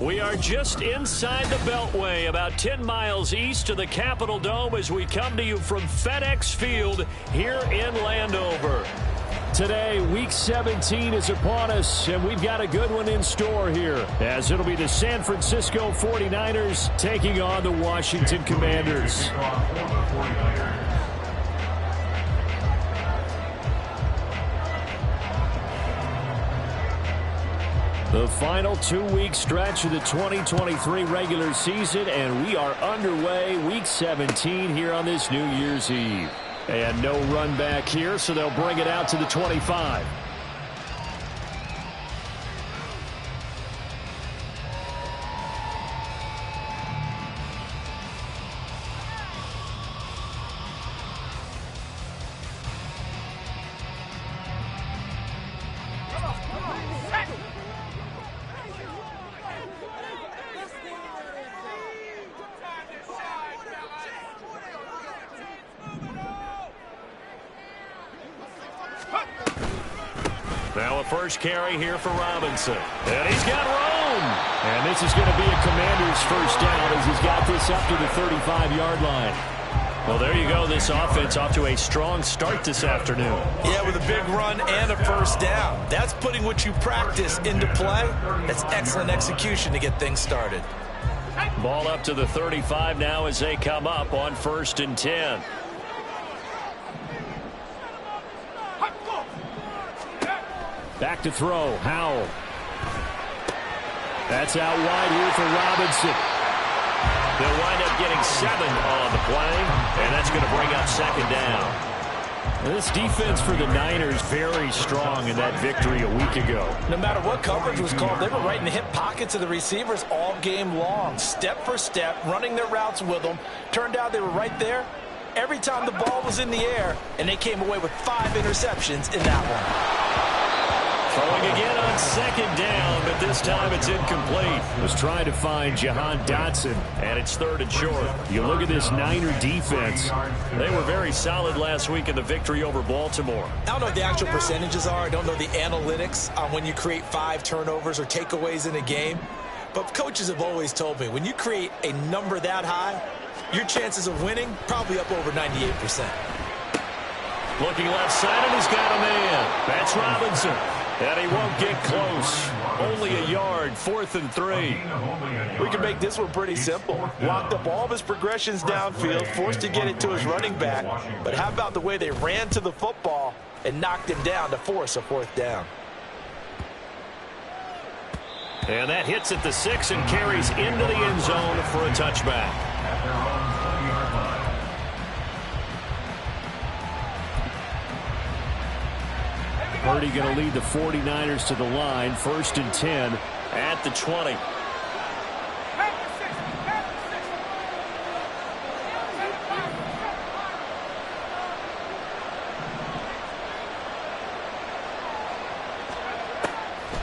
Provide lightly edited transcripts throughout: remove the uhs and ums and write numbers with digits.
We are just inside the Beltway, about 10 miles east of the Capitol Dome as we come to you from FedEx Field here in Landover. Today, Week 17 is upon us, and we've got a good one in store here, as it'll be the San Francisco 49ers taking on the Washington Commanders. The final 2-week stretch of the 2023 regular season, and we are underway Week 17 here on this New Year's Eve. And no run back here, so they'll bring it out to the 25. Now a first carry here for Robinson. And he's got room. And this is going to be a Commander's first down as he's got this up to the 35-yard line. Well, there you go. This offense off to a strong start this afternoon. Yeah, with a big run and a first down. That's putting what you practice into play. That's excellent execution to get things started. Ball up to the 35 now as they come up on 1st and 10. Back to throw. Howell. That's out wide here for Robinson. They'll wind up getting 7 on the play, and that's going to bring up 2nd down. This defense for the Niners very strong in that victory a week ago. No matter what coverage was called, they were right in the hip pockets of the receivers all game long. Step for step, running their routes with them. Turned out they were right there every time the ball was in the air, and they came away with 5 interceptions in that one. Throwing again on 2nd down, but this time it's incomplete. Was trying to find Jahan Dotson, and it's 3rd and short. You look at this Niner defense. They were very solid last week in the victory over Baltimore. I don't know what the actual percentages are. I don't know the analytics on when you create 5 turnovers or takeaways in a game. But coaches have always told me, when you create a number that high, your chances of winning probably up over 98%. Looking left side, and he's got a man. That's Robinson. And he won't get close. Only a yard, 4th and 3. We can make this one pretty simple. Locked up all of his progressions downfield, forced to get it to his running back. But how about the way they ran to the football and knocked him down to force a 4th down? And that hits at the 6 and carries into the end zone for a touchback. Purdy going to lead the 49ers to the line. 1st and 10 at the 20.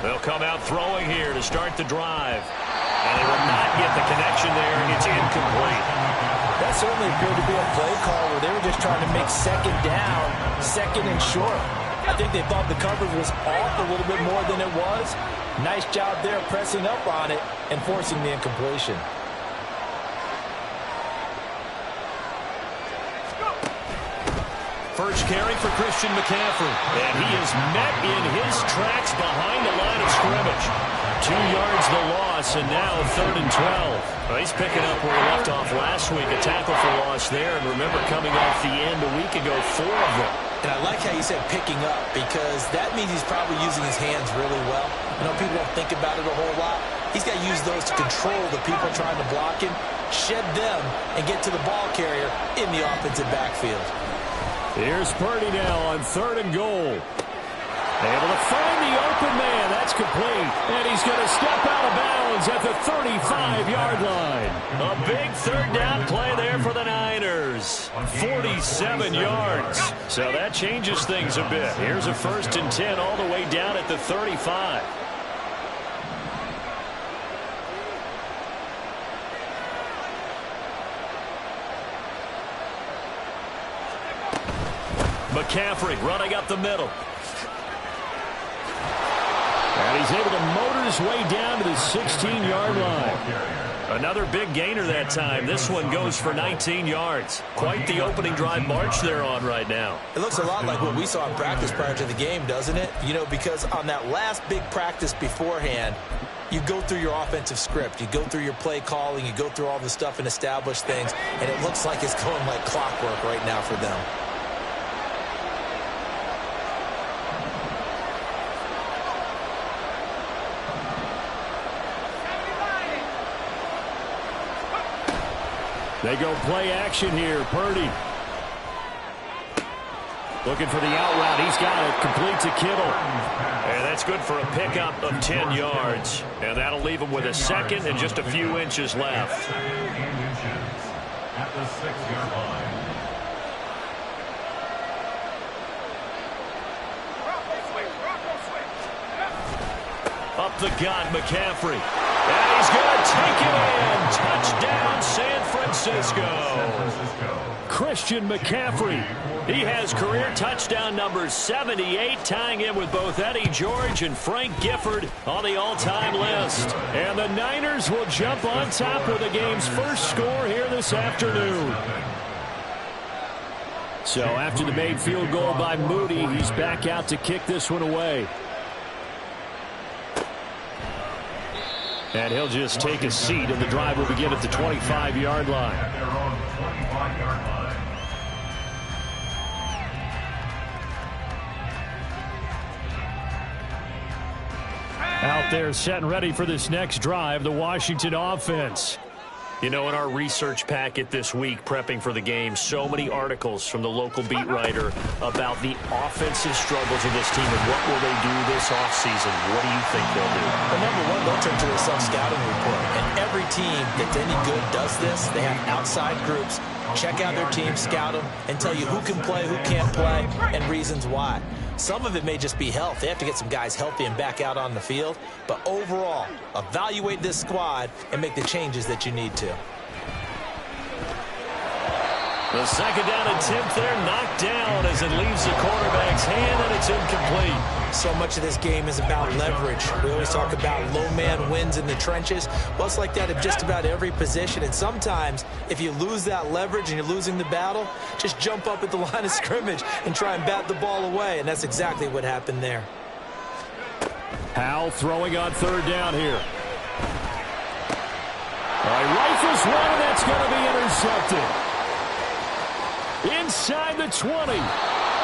They'll come out throwing here to start the drive. And they will not get the connection there. It's incomplete. That certainly appeared to be a play call where they were just trying to make 2nd down, 2nd and short. I think they thought the coverage was off a little bit more than it was. Nice job there pressing up on it and forcing the incompletion. First carry for Christian McCaffrey. And he is met in his tracks behind the line of scrimmage. 2 yards the loss, and now 3rd and 12. Well, he's picking up where he left off last week. A tackle for loss there. And remember, coming off the end a week ago, 4 of them. And I like how you said picking up, because that means he's probably using his hands really well. I know people don't think about it a whole lot. He's got to use those to control the people trying to block him, shed them, and get to the ball carrier in the offensive backfield. Here's Purdy now on 3rd and goal. Able to find the open man. That's complete. And he's going to step out of bounds at the 35-yard line. A big 3rd down play there for the Niners. 47 yards. So that changes things a bit. Here's a 1st and 10 all the way down at the 35. McCaffrey running up the middle. And he's able to motor his way down to the 16-yard line. Another big gainer that time. This one goes for 19 yards. Quite the opening drive march they're on right now. It looks a lot like what we saw in practice prior to the game, doesn't it? You know, because on that last big practice beforehand, you go through your offensive script. You go through your play calling. You go through all the stuff and establish things. And it looks like it's going like clockwork right now for them. They go play action here. Purdy looking for the out route. He's got it. Complete to Kittle. And that's good for a pickup of 10 yards. And that'll leave him with a second and just a few inches left. At the 6-yard line. Up the gut, McCaffrey. And he's going to take it in. Touchdown, San Francisco. Christian McCaffrey. He has career touchdown number 78, tying him with both Eddie George and Frank Gifford on the all-time list. And the Niners will jump on top with the game's first score here this afternoon. So after the made field goal by Moody, he's back out to kick this one away. And he'll just take a seat, and the drive will begin at the 25-yard line. Out there set and ready for this next drive, the Washington offense. You know, in our research packet this week, prepping for the game, so many articles from the local beat writer about the offensive struggles of this team and what will they do this offseason. What do you think they'll do? Well, number one, they'll turn to a self-scouting report. And every team that's any good does this. They have outside groups. Check out their team, scout them, and tell you who can play, who can't play, and reasons why. Some of it may just be health. They have to get some guys healthy and back out on the field. But overall, evaluate this squad and make the changes that you need to. The second down attempt there knocked down as it leaves the quarterback's hand, and it's incomplete. So much of this game is about leverage. We always talk about low man wins in the trenches. Well, it's like that in just about every position. And sometimes, if you lose that leverage and you're losing the battle, just jump up at the line of scrimmage and try and bat the ball away. And that's exactly what happened there. Howell throwing on third down here. Rifles one, and that's going to be intercepted. Inside the 20.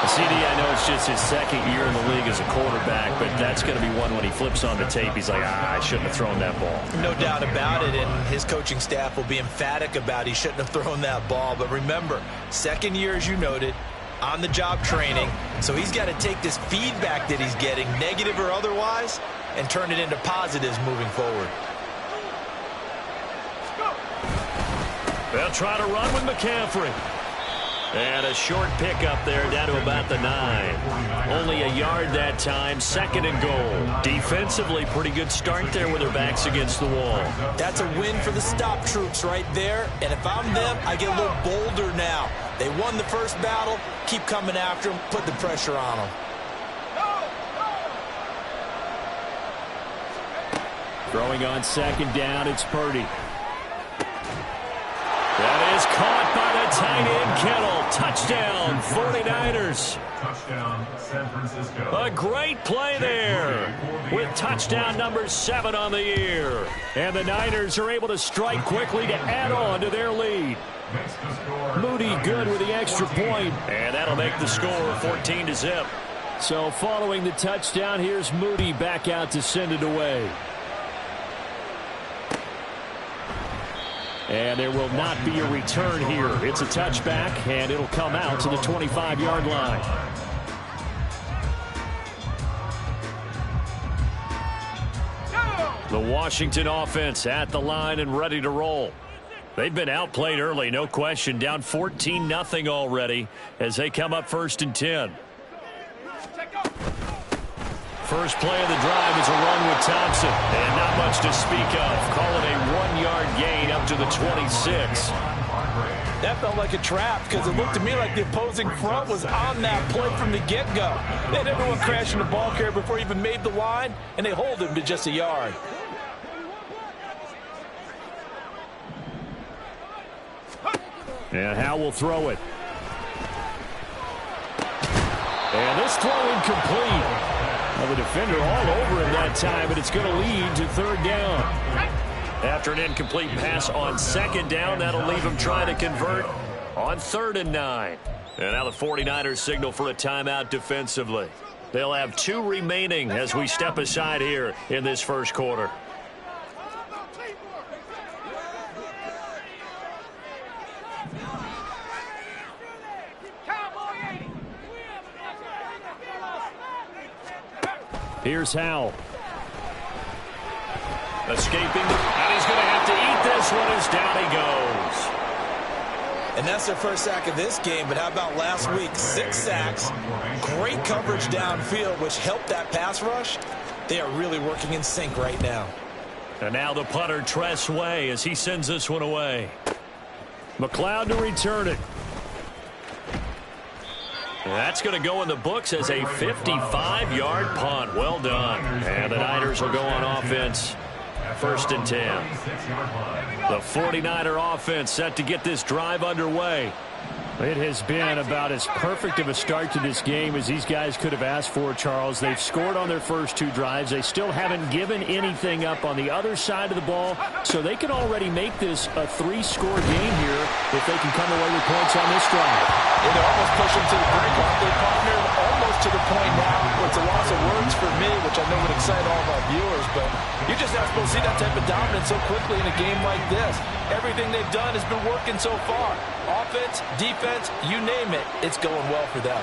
CD, I know it's just his second year in the league as a quarterback, but that's going to be one when he flips on the tape. He's like, I shouldn't have thrown that ball. No doubt about it, and his coaching staff will be emphatic about he shouldn't have thrown that ball. But remember, second year, as you noted, on-the-job training. So he's got to take this feedback that he's getting, negative or otherwise, and turn it into positives moving forward. They'll try to run with McCaffrey. And a short pickup there down to about the 9. Only a yard that time, second and goal. Defensively, pretty good start there with their backs against the wall. That's a win for the stop troops right there. And if I'm them, I get a little bolder now. They won the first battle. Keep coming after them. Put the pressure on them. Throwing on second down, it's Purdy. That is caught by the tight end, Kittle. Touchdown, 49ers. Touchdown, San Francisco. A great play there with touchdown number 7 on the year. And the Niners are able to strike quickly to add on to their lead. Moody good with the extra point. And that'll make the score 14-0. So following the touchdown, here's Moody back out to send it away. And there will not be a return here. It's a touchback, and it'll come out to the 25-yard line. The Washington offense at the line and ready to roll. They've been outplayed early, no question. Down 14-0 already as they come up 1st and 10. First play of the drive is a run with Thompson. And not much to speak of. Call it a 1-yard gain up to the 26. That felt like a trap because it looked to me like the opposing front was on that play from the get-go. They had everyone crashing the ball carrier before he even made the line, and they hold him to just a yard. And Howe will throw it. And this throw incomplete. Well, the defender all over him that time, but it's going to lead to third down. After an incomplete pass on second down, that'll leave him trying to convert on 3rd and 9. And now the 49ers signal for a timeout defensively. They'll have 2 remaining as we step aside here in this first quarter. Here's Howe. Escaping, and he's going to have to eat this one as down he goes. And that's their first sack of this game, but how about last week? 6 sacks, great coverage downfield, which helped that pass rush. They are really working in sync right now. And now the punter, Tress Way, as he sends this one away. McLeod to return it. That's going to go in the books as a 55-yard punt. Well done. And the Niners will go on offense. 1st and 10. The 49er offense set to get this drive underway. It has been about as perfect of a start to this game as these guys could have asked for, Charles. They've scored on their first 2 drives. They still haven't given anything up on the other side of the ball, so they can already make this a 3-score game here if they can come away with points on this drive. And they're almost pushing to the brink, aren't they, partner? Almost to the point now where it's a loss of words for me, which I know would excite all of our viewers, but you're just not supposed to see that type of dominance so quickly in a game like this. Everything they've done has been working so far. Offense, defense, you name it, it's going well for them.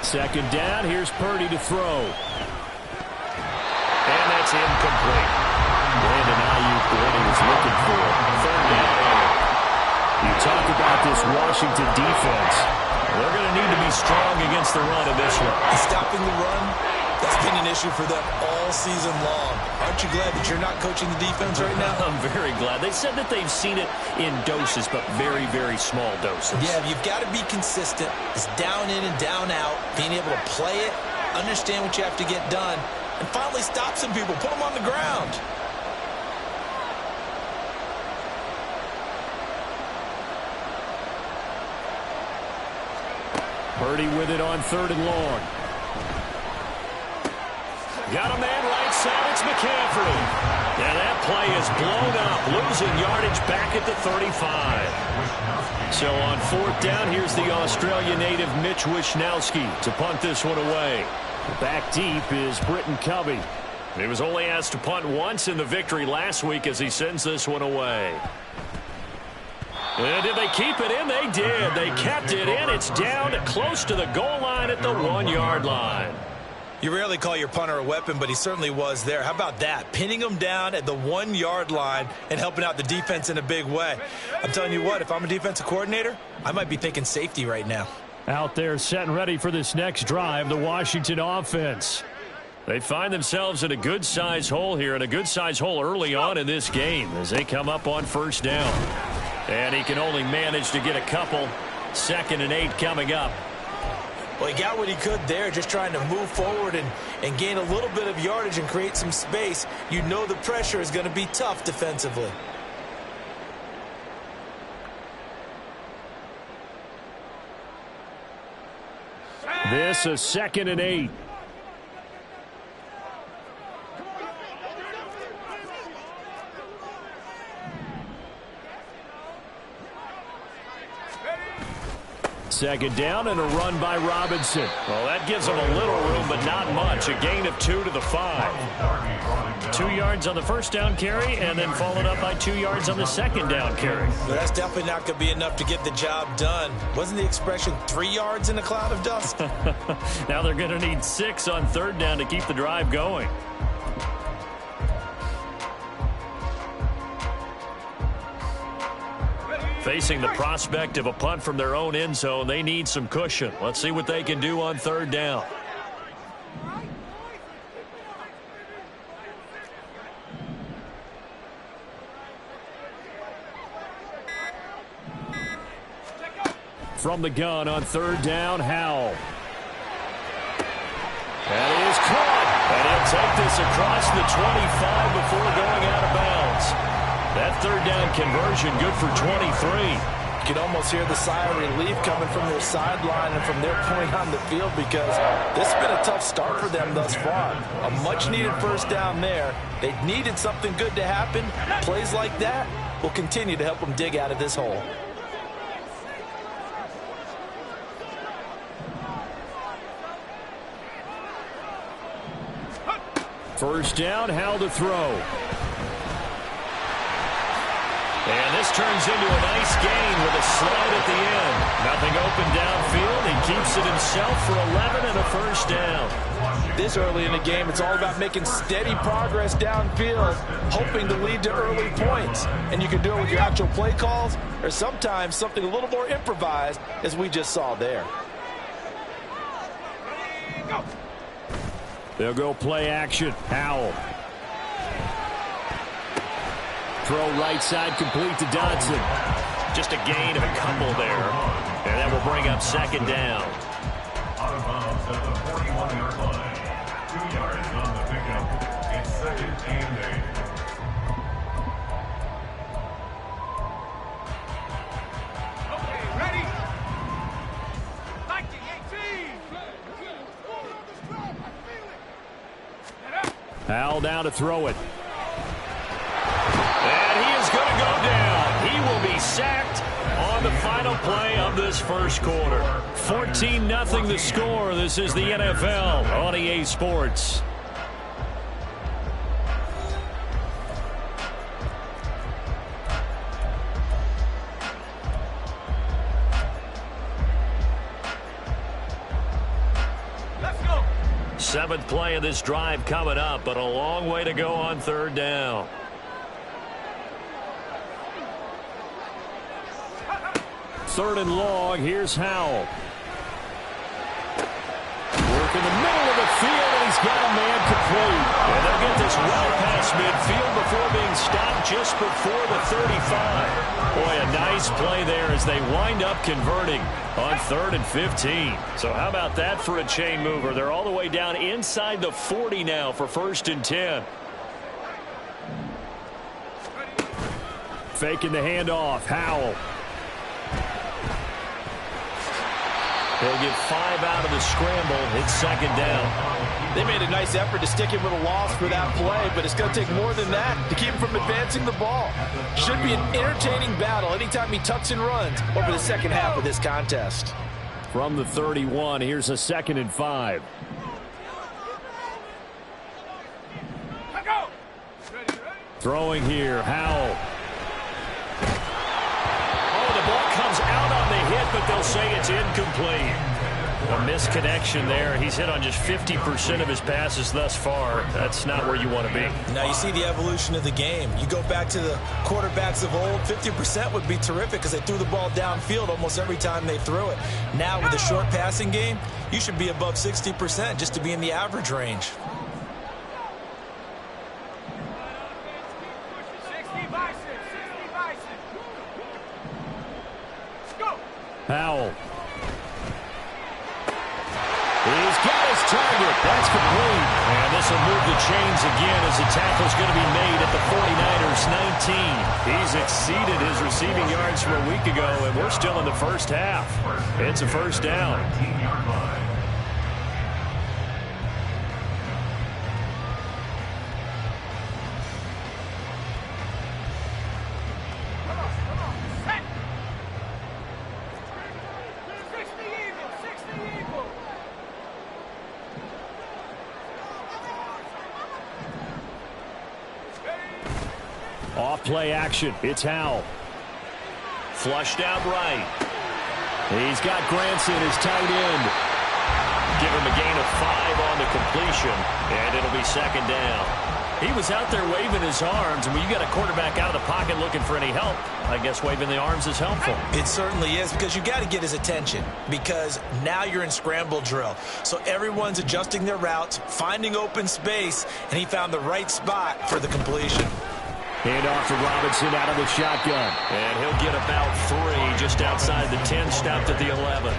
Second down, here's Purdy to throw. And that's incomplete. Brandon Ayuk, what he was looking for. 3rd down. You talk about this Washington defense. They're going to need to be strong against the run in this one. Stopping the run, that's been an issue for them all season long. Aren't you glad that you're not coaching the defense right now? I'm very glad. They said that they've seen it in doses, but very, very small doses. Yeah, you've got to be consistent. It's down in and down out, being able to play it, understand what you have to get done, and finally stop some people, put them on the ground. Purdy with it on 3rd and long. Got a man right side. It's McCaffrey. And that play is blown up, losing yardage back at the 35. So on 4th down, here's the Australia native Mitch Wishnowsky to punt this one away. Back deep is Britton Covey. He was only asked to punt once in the victory last week as he sends this one away. And did they keep it in? They did. They kept it in. It's down close to the goal line at the 1-yard line. You rarely call your punter a weapon, but he certainly was there. How about that? Pinning him down at the 1-yard line and helping out the defense in a big way. I'm telling you what, if I'm a defensive coordinator, I might be thinking safety right now. Out there set and ready for this next drive, the Washington offense. They find themselves in a good-sized hole here, and a good-sized hole early on in this game as they come up on 1st down. And he can only manage to get a couple. 2nd and 8 coming up. Well, he got what he could there, just trying to move forward and gain a little bit of yardage and create some space. You know the pressure is going to be tough defensively. This is 2nd and 8. Second down and a run by Robinson. Well, that gives them a little room, but not much. A gain of 2 to the 5. 2 yards on the 1st down carry, and then followed up by 2 yards on the 2nd down carry. But that's definitely not going to be enough to get the job done. Wasn't the expression 3 yards in a cloud of dust? Now they're going to need 6 on 3rd down to keep the drive going. Facing the prospect of a punt from their own end zone, they need some cushion. Let's see what they can do on third down. From the gun on third down, Howell. And he is caught. And he'll take this across the 25 before going out of bounds. That third down conversion good for 23. You can almost hear the sigh of relief coming from their sideline and from their point on the field, because this has been a tough start for them thus far. A much-needed first down there. They needed something good to happen. Plays like that will continue to help them dig out of this hole. First down, Howell to throw. And this turns into a nice gain with a slide at the end. Nothing open downfield. He keeps it himself for 11 and a first down. This early in the game, it's all about making steady progress downfield, hoping to lead to early points. And you can do it with your actual play calls, or sometimes something a little more improvised, as we just saw there. They'll go play action. Howell. Throw right side complete to Dodson. Just a gain of a couple there. And that will bring up second down. Out of bounds at the 41-yard line. 2 yards on the pickup. It's second and 8. Okay, ready? 1918. Howell down to throw it. And he is going to go down. He will be sacked on the final play of this first quarter. 14-0 the score. This is the NFL on EA Sports. Seventh play of this drive coming up, but a long way to go on third down. Third and long, here's Howell. Work in the middle of the field, and he's got a man complete. And they'll get this well past midfield before being stopped just before the 35. Boy, a nice play there as they wind up converting on 3rd and 15. So how about that for a chain mover? They're all the way down inside the 40 now for 1st and 10. Faking the handoff, Howell. He'll get 5 out of the scramble. It's second down. They made a nice effort to stick him with a loss for that play, but it's going to take more than that to keep him from advancing the ball. Should be an entertaining battle anytime he tucks and runs over the second half of this contest. From the 31, here's a 2nd and 5. Throwing here, Howell. The ball comes out on the hit, but they'll say it's incomplete. A misconnection there. He's hit on just 50% of his passes thus far. That's not where you want to be. Now you see the evolution of the game. You go back to the quarterbacks of old, 50% would be terrific because they threw the ball downfield almost every time they threw it. Now with a short passing game, you should be above 60% just to be in the average range. Howell. He's got his target. That's complete. And this will move the chains again as the tackle's going to be made at the 49ers 19. He's exceeded his receiving yards from a week ago, and we're still in the first half. It's a first down. Off-play action. It's Howell. Flushed out right. He's got Granson as tight end. Give him a gain of 5 on the completion, and it'll be second down. He was out there waving his arms, and when you got a quarterback out of the pocket looking for any help. I guess waving the arms is helpful. It certainly is, because you got to get his attention, because now you're in scramble drill. So everyone's adjusting their routes, finding open space, and he found the right spot for the completion. Hand off to Robinson out of the shotgun. And he'll get about 3 just outside the 10, stopped at the 11.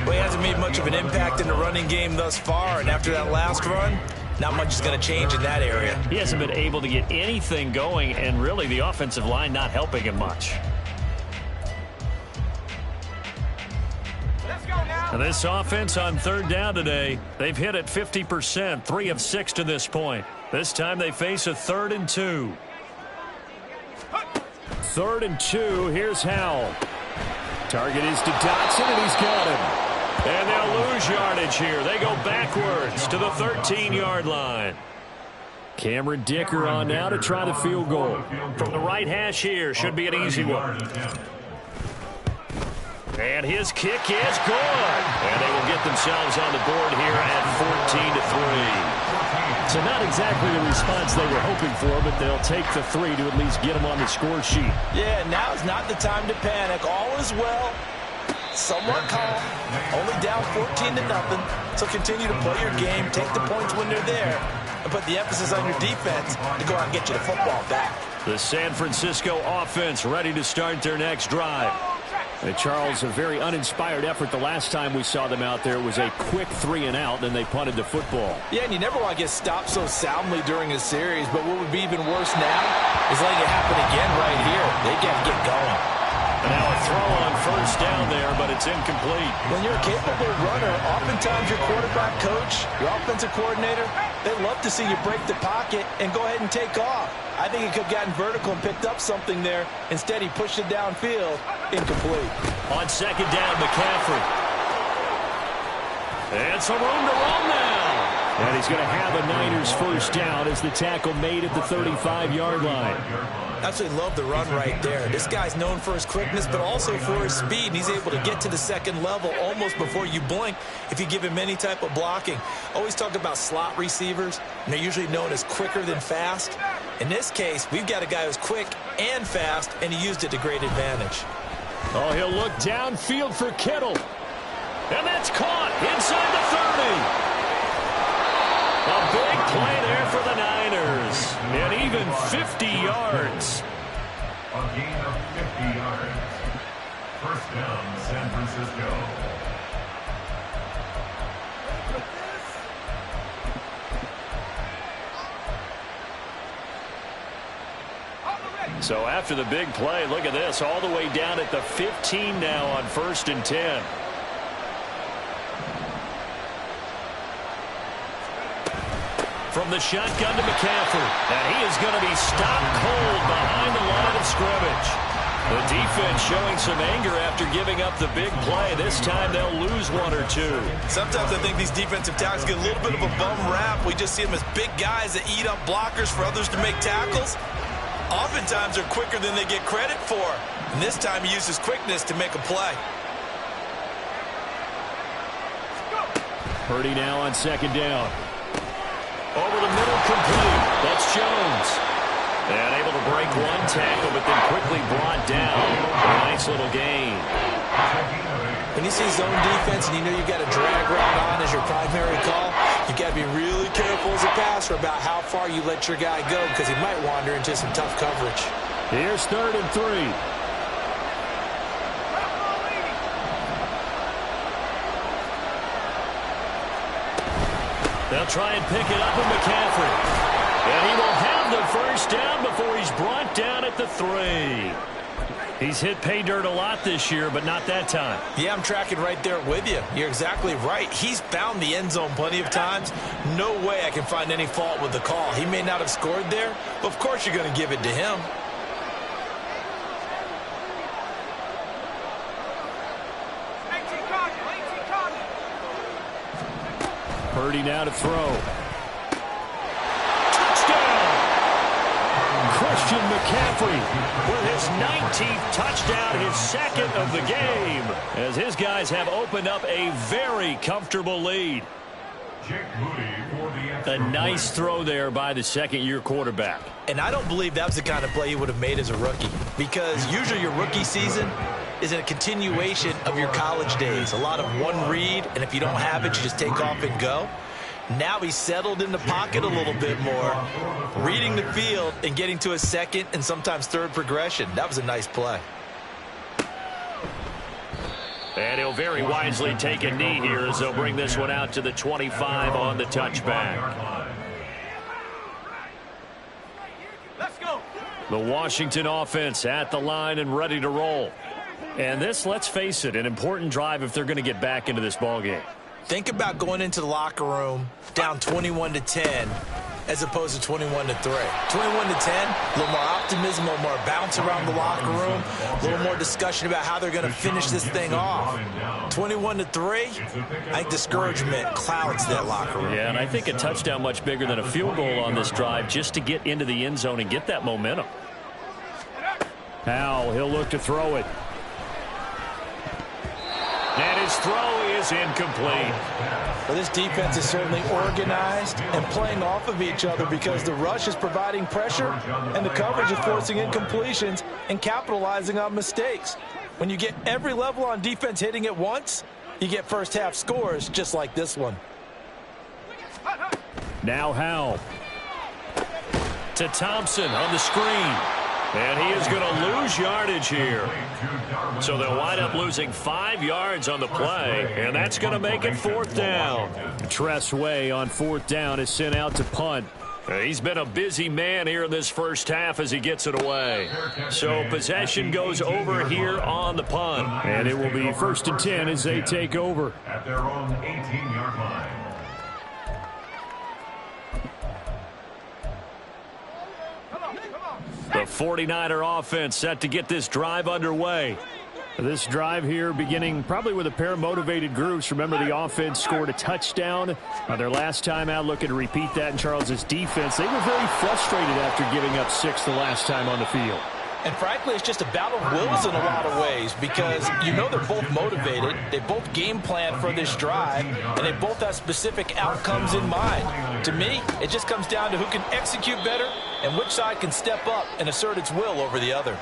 Well, he hasn't made much of an impact in the running game thus far, and after that last run, not much is going to change in that area. He hasn't been able to get anything going, and really the offensive line not helping him much. Let's go now. And this offense on 3rd down today, they've hit it 50%, 3 of 6 to this point. This time they face a 3rd and 2. 3rd and 2, here's Howell. Target is to Dotson, and he's got him. And they'll lose yardage here. They go backwards to the 13-yard line. Cameron Dicker on now to try the field goal. From the right hash here, should be an easy one. And his kick is good. And they will get themselves on the board here at 14-3. So not exactly the response they were hoping for, but they'll take the 3 to at least get them on the score sheet. Yeah, now's not the time to panic. All is well. Somewhat calm. Only down 14-0. So continue to play your game, take the points when they're there, and put the emphasis on your defense to go out and get you the football back. The San Francisco offense ready to start their next drive. And Charles, a very uninspired effort the last time we saw them out there. It was a quick 3 and out, then they punted the football. Yeah, and you never want to get stopped so soundly during a series, but what would be even worse now is letting it happen again right here. They got to get going. And now a throw on 1st down there, but it's incomplete. When you're a capable runner, oftentimes your quarterback coach, your offensive coordinator, they love to see you break the pocket and go ahead and take off. I think he could have gotten vertical and picked up something there. Instead, he pushed it downfield. Incomplete. On 2nd down, McCaffrey. And some room to run now. And he's going to have a Niners 1st down as the tackle made at the 35-yard line. Absolutely love the run right there. This guy's known for his quickness, but also for his speed. And he's able to get to the 2nd level almost before you blink if you give him any type of blocking. Always talk about slot receivers, and they're usually known as quicker than fast. In this case, we've got a guy who's quick and fast, and he used it to great advantage. Oh, he'll look downfield for Kittle. And that's caught inside the 30. A big play there for the Niners. And even 50 yards. A gain of 50 yards. 1st down, San Francisco. So after the big play, look at this, all the way down at the 15 now on 1st and 10. From the shotgun to McCaffrey. And he is going to be stopped cold behind the line of scrimmage. The defense showing some anger after giving up the big play. This time they'll lose 1 or 2. Sometimes I think these defensive tackles get a little bit of a bum rap. We just see them as big guys that eat up blockers for others to make tackles. Oftentimes they're quicker than they get credit for. And this time he uses quickness to make a play. Purdy now on 2nd down. Over the middle, complete. That's Jones. And able to break 1 tackle, but then quickly brought down. A nice little gain. When you see zone defense and you know you've got a drag route on as your primary call, you've got to be really careful as a passer about how far you let your guy go, because he might wander into some tough coverage. Here's 3rd and 3. They'll try and pick it up with McCaffrey. And he will have the 1st down before he's brought down at the 3. He's hit pay dirt a lot this year, but not that time. Yeah, I'm tracking right there with you. You're exactly right. He's found the end zone plenty of times. No way I can find any fault with the call. He may not have scored there, but of course you're going to give it to him. Purdy now to throw. Touchdown! Christian McCaffrey with his 19th touchdown, his 2nd of the game, as his guys have opened up a very comfortable lead. Jake Moody for the extra A nice throw there by the second-year quarterback. And I don't believe that was the kind of play he would have made as a rookie, because usually your rookie season is a continuation of your college days. A lot of one read, and if you don't have it, you just take off and go. Now he's settled in the pocket a little bit more, reading the field and getting to a second and sometimes third progression. That was a nice play. And he'll very wisely take a knee here as they'll bring this one out to the 25 on the touchback. Let's go. The Washington offense at the line and ready to roll. And this, let's face it, an important drive if they're going to get back into this ballgame. Think about going into the locker room down 21-10 as opposed to 21-3. 21-10, a little more optimism, a little more bounce around the locker room, a little more discussion about how they're going to finish this thing off. 21-3, I think discouragement clouds that locker room. Yeah, and I think a touchdown much bigger than a field goal on this drive just to get into the end zone and get that momentum. Now he'll look to throw it. And his throw is incomplete. Well, this defense is certainly organized and playing off of each other because the rush is providing pressure and the coverage is forcing incompletions and capitalizing on mistakes. When you get every level on defense hitting at once, you get first half scores just like this one. Now Howell to Thompson on the screen. And he is going to lose yardage here. So they'll wind up losing 5 yards on the play, and that's going to make it 4th down. Tress Way on 4th down is sent out to punt. He's been a busy man here in this first half as he gets it away. So possession goes over here on the punt. And it will be 1st and 10 as they take over. at their own 18-yard line. The 49er offense set to get this drive underway. This drive here beginning probably with a pair of motivated groups. Remember, the offense scored a touchdown on their last time out. Looking to repeat that in Charles's defense. They were very frustrated after giving up 6 the last time on the field. And frankly, it's just a battle of wills in a lot of ways because you know they're both motivated. They both game plan for this drive, and they both have specific outcomes in mind. To me, it just comes down to who can execute better and which side can step up and assert its will over the other.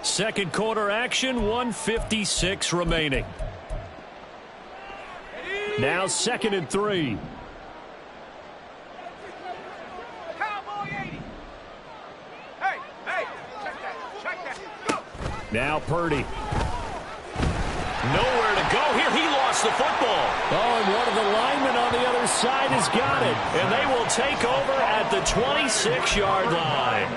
Second quarter action, 1:56 remaining. Now 2nd and 3. Cowboy 80. Hey, check that. Go. Now Purdy. Nowhere to go here. He lost the football. Oh, and one of the linemen on the other side has got it. And they will take over at the 26-yard line.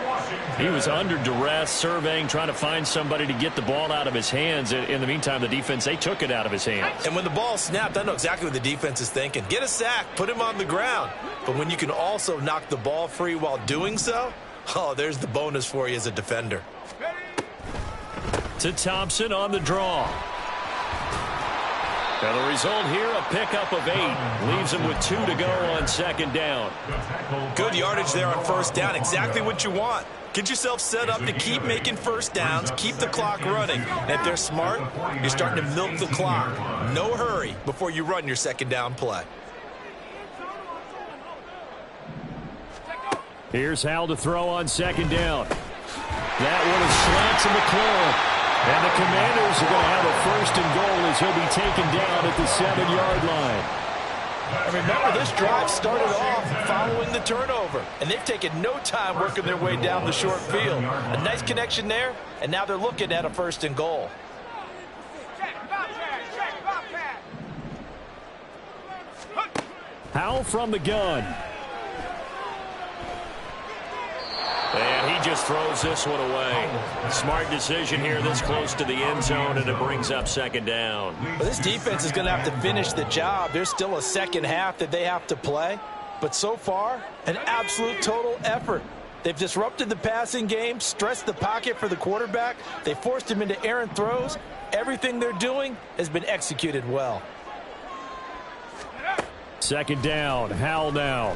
He was under duress, surveying, trying to find somebody to get the ball out of his hands. In the meantime, the defense, they took it out of his hands. And when the ball snapped, I know exactly what the defense is thinking. Get a sack, put him on the ground. But when you can also knock the ball free while doing so, oh, there's the bonus for you as a defender. To Thompson on the draw. Now the result here, a pickup of 8. Leaves him with 2 to go on 2nd down. Good yardage there on 1st down. Exactly what you want. Get yourself set up to keep making 1st downs, keep the clock running. And if they're smart, you're starting to milk the clock. No hurry before you run your 2nd down play. Here's Howell to throw on 2nd down. That one is slants in the club. And the Commanders are going to have a 1st and goal as he'll be taken down at the 7-yard line. And remember, this drive started off following the turnover. And they've taken no time working their way down the short field. A nice connection there, and now they're looking at a 1st and goal. Check Bobcat. Howell from the gun. And he just throws this one away. Smart decision here this close to the end zone, and it brings up 2nd down. Well, this defense is going to have to finish the job. There's still a second half that they have to play. But so far, an absolute total effort. They've disrupted the passing game, stressed the pocket for the quarterback. They forced him into errant throws. Everything they're doing has been executed well. 2nd down, Howell now.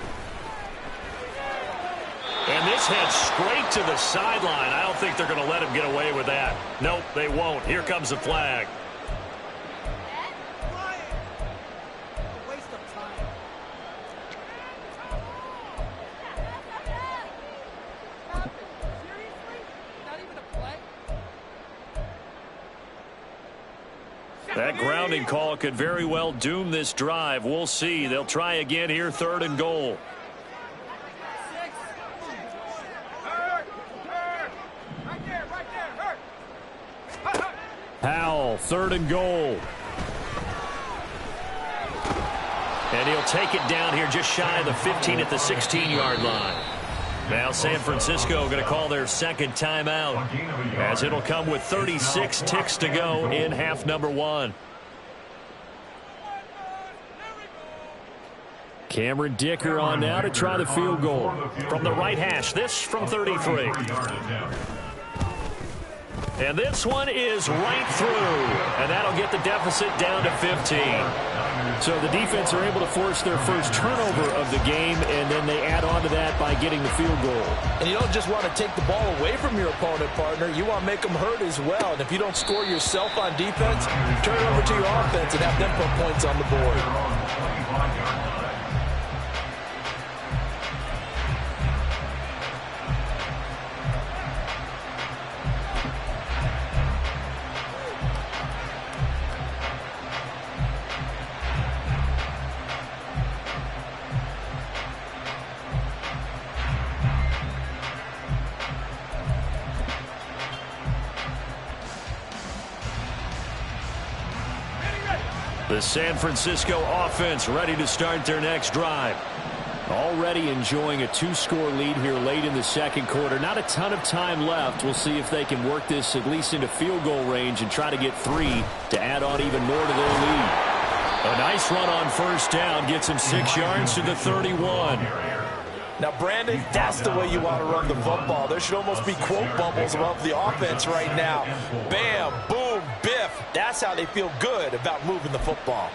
And this heads straight to the sideline. I don't think they're going to let him get away with that. Nope, they won't. Here comes the flag. That grounding call could very well doom this drive. We'll see. They'll try again here, 3rd and goal. Powell, 3rd and goal. And he'll take it down here just shy of the 15 at the 16-yard line. Now San Francisco going to call their second timeout, as it'll come with 36 ticks to go in half number 1. Cameron Dicker on now to try the field goal. From the right hash, this from 33. And this one is right through, and that'll get the deficit down to 15. So the defense are able to force their first turnover of the game, and then they add on to that by getting the field goal. And you don't just want to take the ball away from your opponent, partner. You want to make them hurt as well. And if you don't score yourself on defense, turn it over to your offense and have them put points on the board. The San Francisco offense ready to start their next drive. Already enjoying a 2-score lead here late in the second quarter. Not a ton of time left. We'll see if they can work this at least into field goal range and try to get 3 to add on even more to their lead. A nice run on first down gets him 6 yards to the 31. Now, Brandon, that's the way you want to run the football. There should almost be quote bubbles above the offense right now. Bam, boom, biff. That's how they feel good about moving the football.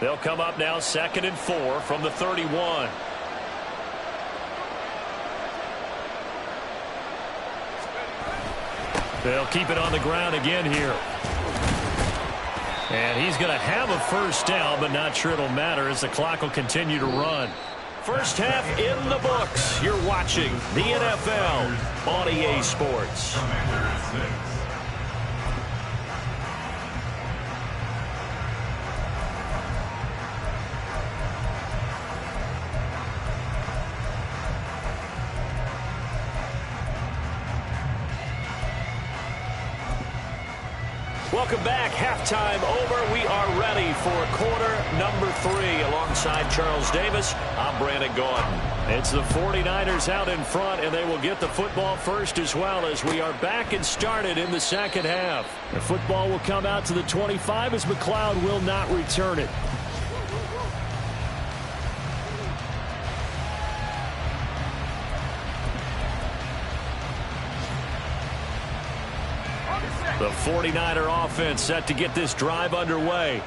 They'll come up now 2nd and 4 from the 31. They'll keep it on the ground again here. And he's going to have a first down, but not sure it'll matter as the clock will continue to run. First half in the books. You're watching the NFL on EA Sports. Welcome back. Halftime over. We are ready for quarter number 3. Alongside Charles Davis, I'm Brandon Gordon. It's the 49ers out in front, and they will get the football first as well as we are back and started in the second half. The football will come out to the 25 as McLeod will not return it. The 49er offense set to get this drive underway.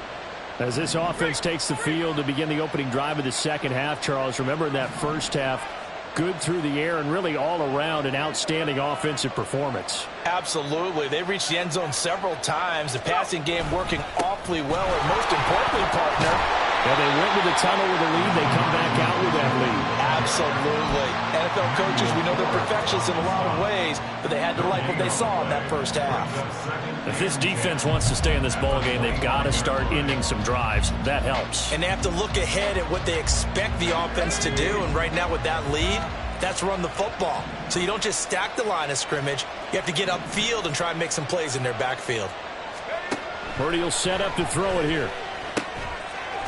As this offense takes the field to begin the opening drive of the second half, Charles, remember in that first half, good through the air and really all around an outstanding offensive performance. Absolutely. They reached the end zone several times. The passing game working awfully well, and most importantly, partner, well, they went to the tunnel with a lead. They come back out with that lead. Absolutely. NFL coaches, we know they're perfectionists in a lot of ways, but they had to like what they saw in that first half. If this defense wants to stay in this ballgame, they've got to start ending some drives. That helps. And they have to look ahead at what they expect the offense to do, and right now with that lead, that's run the football. So you don't just stack the line of scrimmage. You have to get upfield and try and make some plays in their backfield. Purdy will set up to throw it here.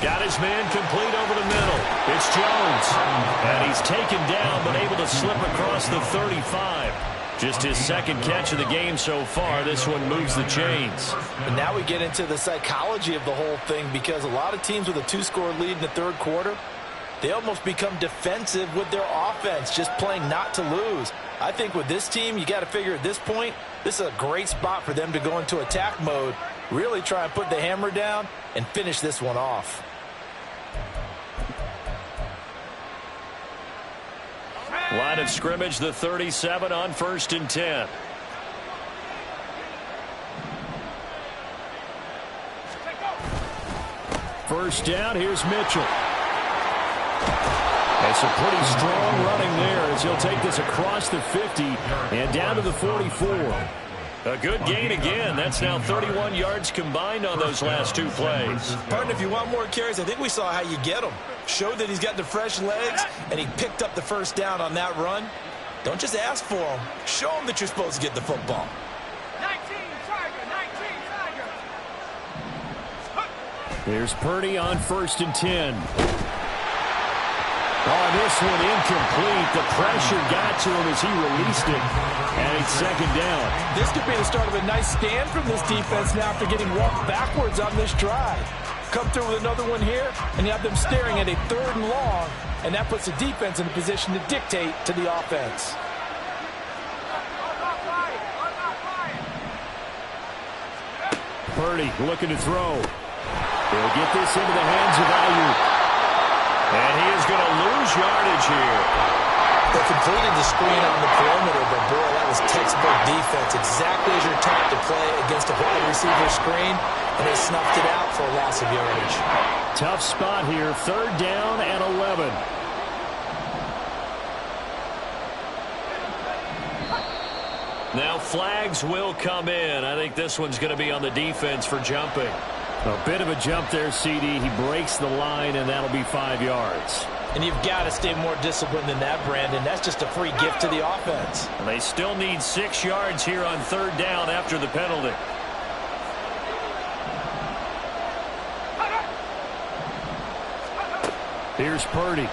Got his man complete over the middle. It's Jones. And he's taken down, but able to slip across the 35. Just his second catch of the game so far. This one moves the chains. And now we get into the psychology of the whole thing, because a lot of teams with a 2-score lead in the third quarter, they almost become defensive with their offense, just playing not to lose. I think with this team, you got to figure at this point, this is a great spot for them to go into attack mode, really try and put the hammer down and finish this one off. Line of scrimmage, the 37 on 1st and 10. First down, here's Mitchell. As Some pretty strong running there as he'll take this across the 50 and down to the 44. A good gain again. That's now 31 yards combined on those last two plays. Partner, if you want more carries, I think we saw how you get them. Showed that he's got the fresh legs, and he picked up the first down on that run. Don't just ask for them. Show them that you're supposed to get the football. 19 Tiger, 19 Tiger. Here's Purdy on 1st and 10. Oh, this one incomplete. The pressure got to him as he released it. And it's 2nd down. This could be the start of a nice stand from this defense now after getting walked backwards on this drive. Come through with another one here, and you have them staring at a 3rd and long, and that puts the defense in a position to dictate to the offense. Purdy looking to throw. He'll get this into the hands of Ayuk. And he is going to lose yardage here. They completed the screen on the perimeter, but boy, that was textbook defense. Exactly as you're taught to play against a wide receiver screen, and they snuffed it out for a loss of yardage. Tough spot here. 3rd down and 11. Now flags will come in. I think this one's going to be on the defense for jumping. A bit of a jump there, CD. He breaks the line, and that'll be 5 yards. And you've got to stay more disciplined than that, Brandon. That's just a free gift to the offense. And they still need 6 yards here on 3rd down after the penalty. Here's Purdy.